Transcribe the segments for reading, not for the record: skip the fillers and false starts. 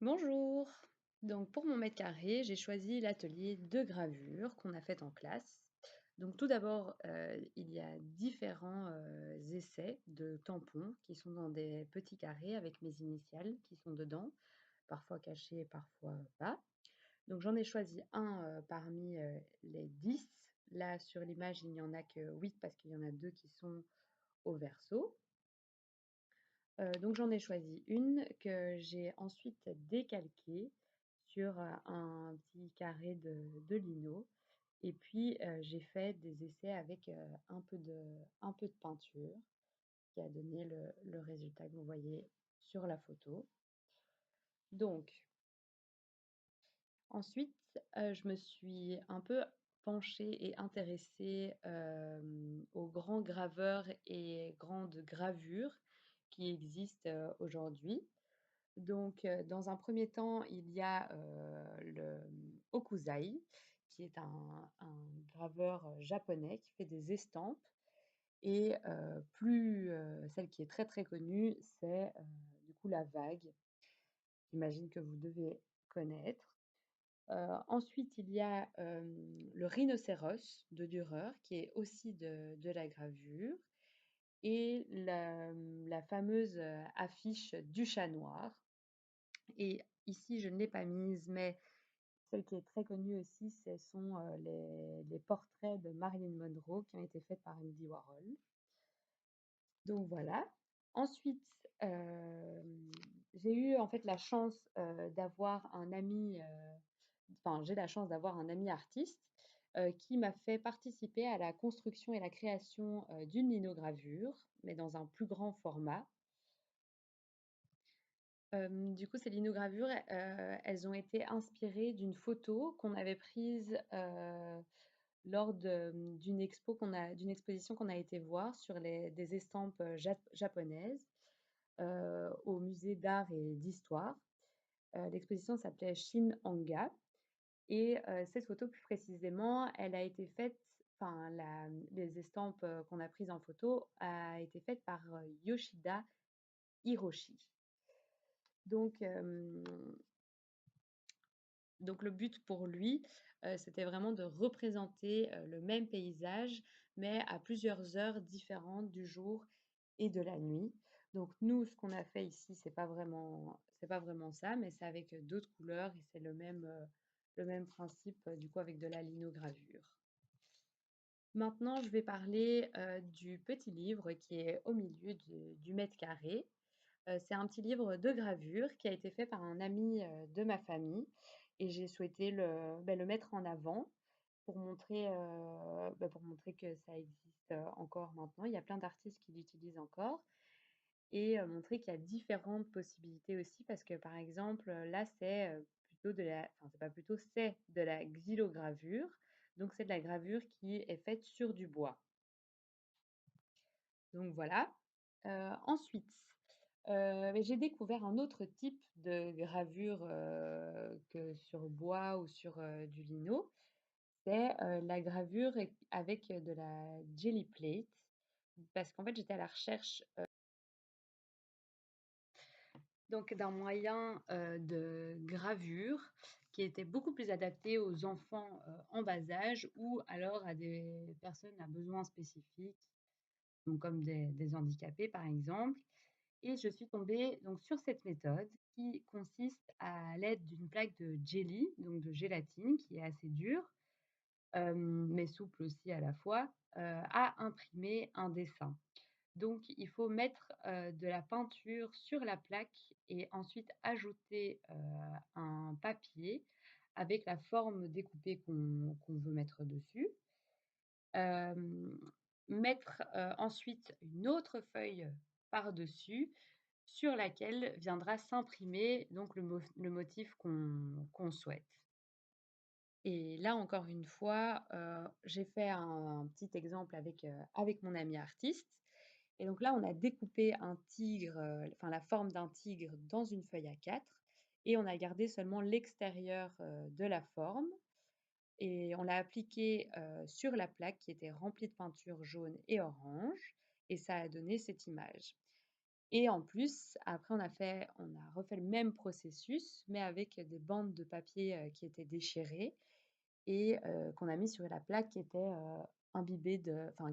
Bonjour. Donc pour mon mètre carré, j'ai choisi l'atelier de gravure qu'on a fait en classe. Donc tout d'abord, il y a différents essais de tampons qui sont dans des petits carrés avec mes initiales qui sont dedans, parfois cachés, parfois pas. Donc j'en ai choisi un parmi les 10. Là sur l'image, il n'y en a que 8 parce qu'il y en a deux qui sont au verso. Donc j'en ai choisi une que j'ai ensuite décalquée sur, un petit carré de lino et puis, j'ai fait des essais avec, un peu de peinture qui a donné le résultat que vous voyez sur la photo. Donc ensuite, je me suis un peu penchée et intéressée, aux grands graveurs et grandes gravures qui existent, aujourd'hui. Donc, dans un premier temps, il y a, le Hokusai, qui est un graveur, japonais qui fait des estampes et celle qui est très, très connue, c'est, du coup la vague. J'imagine que vous devez connaître. Ensuite, il y a, le rhinocéros de Dürer qui est aussi de la gravure et la fameuse, affiche du chat noir. Et ici, je ne l'ai pas mise, mais celle qui est très connue aussi, ce sont les portraits de Marilyn Monroe qui ont été faits par Andy Warhol. Donc voilà. Ensuite, j'ai eu en fait la chance d'avoir un ami, enfin j'ai la chance d'avoir un ami artiste qui m'a fait participer à la construction et la création d'une linogravure, mais dans un plus grand format. Du coup, ces linogravures, elles ont été inspirées d'une photo qu'on avait prise, lors d'une exposition qu'on a été voir sur des estampes, japonaises, au musée d'art et d'histoire. L'exposition s'appelait Shin-Hanga et cette photo plus précisément, elle a été faite enfin les estampes, qu'on a prises en photo a été faite par, Yoshida Hiroshi. Donc, Donc le but pour lui, c'était vraiment de représenter, le même paysage, mais à plusieurs heures différentes du jour et de la nuit. Donc nous, ce qu'on a fait ici, c'est pas vraiment ça, mais c'est avec, d'autres couleurs et c'est le même principe, du coup avec de la linogravure. Maintenant, je vais parler, du petit livre qui est au milieu du mètre carré. C'est un petit livre de gravure qui a été fait par un ami, de ma famille et j'ai souhaité le mettre en avant pour montrer que ça existe, encore maintenant. Il y a plein d'artistes qui l'utilisent encore et montrer qu'il y a différentes possibilités aussi parce que, par exemple, là, c'est, plutôt de la enfin, c'est pas plutôt, c'est de la xylogravure, donc c'est de la gravure qui est faite sur du bois. Donc voilà. Ensuite, mais j'ai découvert un autre type de gravure, que sur bois ou sur, du lino. C'est, la gravure avec, de la jelly plate. Parce qu'en fait, j'étais à la recherche, donc d'un moyen, de gravure qui était beaucoup plus adapté aux enfants, en bas âge ou alors à des personnes à besoins spécifiques, donc comme des handicapés, par exemple. Et je suis tombée donc sur cette méthode qui consiste à l'aide d'une plaque de jelly, donc de gélatine qui est assez dure, mais souple aussi à la fois, à imprimer un dessin. Donc il faut mettre, de la peinture sur la plaque et ensuite ajouter, un papier avec la forme découpée qu'on veut mettre dessus. Hem, Mettre, ensuite une autre feuille par-dessus sur laquelle viendra s'imprimer donc le motif qu'on souhaite. Et là, encore une fois, j'ai fait un petit exemple avec mon ami artiste et donc là, on a découpé un tigre, enfin la forme d'un tigre dans une feuille A4 et on a gardé seulement l'extérieur, de la forme et on l'a appliqué, sur la plaque qui était remplie de peinture jaune et orange et ça a donné cette image. et en plus, après on a refait le même processus, mais avec des bandes de papier, qui étaient déchirées et qu'on a mis sur la plaque qui était, imbibée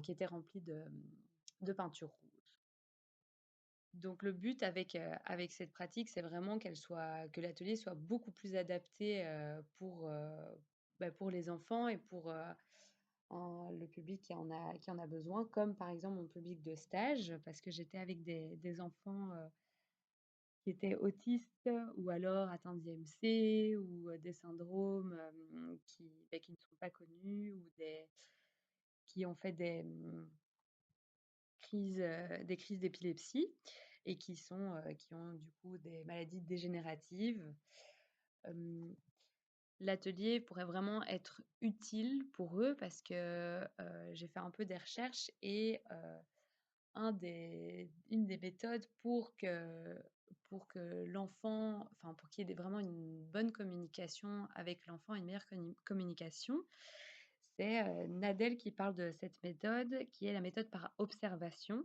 qui était remplie de peinture rouge. Donc le but avec cette pratique, c'est vraiment que l'atelier soit beaucoup plus adapté, pour les enfants et le public qui en a besoin, comme par exemple mon public de stage, parce que j'étais avec des enfants, qui étaient autistes ou alors atteints d'IMC ou, des syndromes, qui ne sont pas connus ou qui ont fait des crises d'épilepsie et qui ont du coup des maladies dégénératives. Hem, L'atelier pourrait vraiment être utile pour eux parce que, j'ai fait un peu des recherches et une des méthodes pour que l'enfant pour qu'il y ait vraiment une bonne communication avec l'enfant, une meilleure communication, c'est, Nadel qui parle de cette méthode qui est la méthode par observation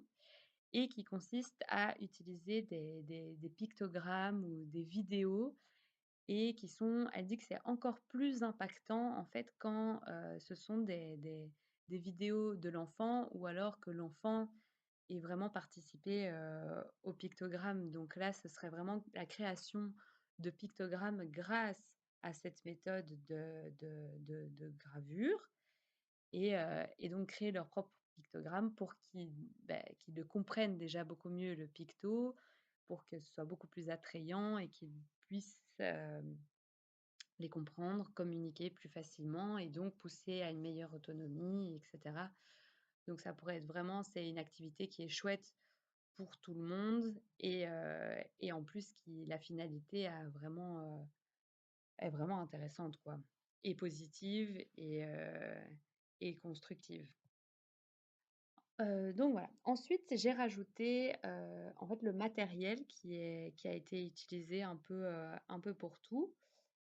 et qui consiste à utiliser des pictogrammes ou des vidéos et elle dit que c'est encore plus impactant en fait quand, ce sont des vidéos de l'enfant ou alors que l'enfant ait vraiment participé, au pictogramme. Donc là, ce serait vraiment la création de pictogrammes grâce à cette méthode de gravure et donc créer leur propre pictogramme pour qu'ils le comprennent déjà beaucoup mieux le picto, pour que ce soit beaucoup plus attrayant et qu'ils puissent, les comprendre, communiquer plus facilement et donc pousser à une meilleure autonomie et cetera. Donc ça pourrait être vraiment c'est une activité qui est chouette pour tout le monde et en plus qui la finalité est vraiment intéressante quoi et positive et constructive. Donc voilà. Ensuite, j'ai rajouté, en fait, le matériel qui a été utilisé un peu pour tout,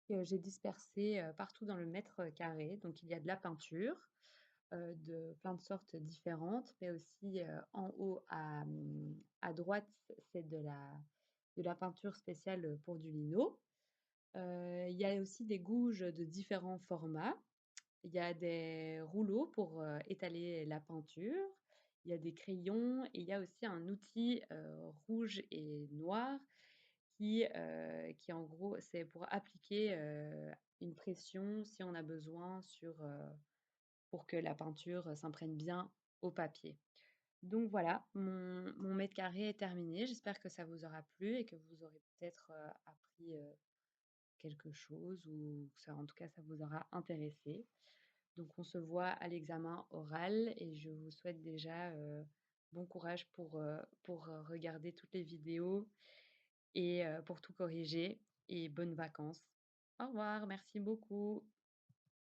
que j'ai dispersé, partout dans le mètre carré. Donc il y a de la peinture, de plein de sortes différentes, mais aussi, en haut à droite, c'est de la peinture spéciale, pour du lino. Il y a aussi des gouges de différents formats. Il y a des rouleaux pour, étaler la peinture. Il y a des crayons et il y a aussi un outil, rouge et noir qui en gros, c'est pour appliquer, une pression si on a besoin pour que la peinture, s'imprègne bien au papier. Donc voilà, mon mètre carré est terminé. J'espère que ça vous aura plu et que vous aurez peut-être, appris, quelque chose ou que ça en tout cas ça vous aura intéressé. Donc on se voit à l'examen oral et je vous souhaite déjà, bon courage pour, regarder toutes les vidéos et pour tout corriger et bonnes vacances. Au revoir, merci beaucoup.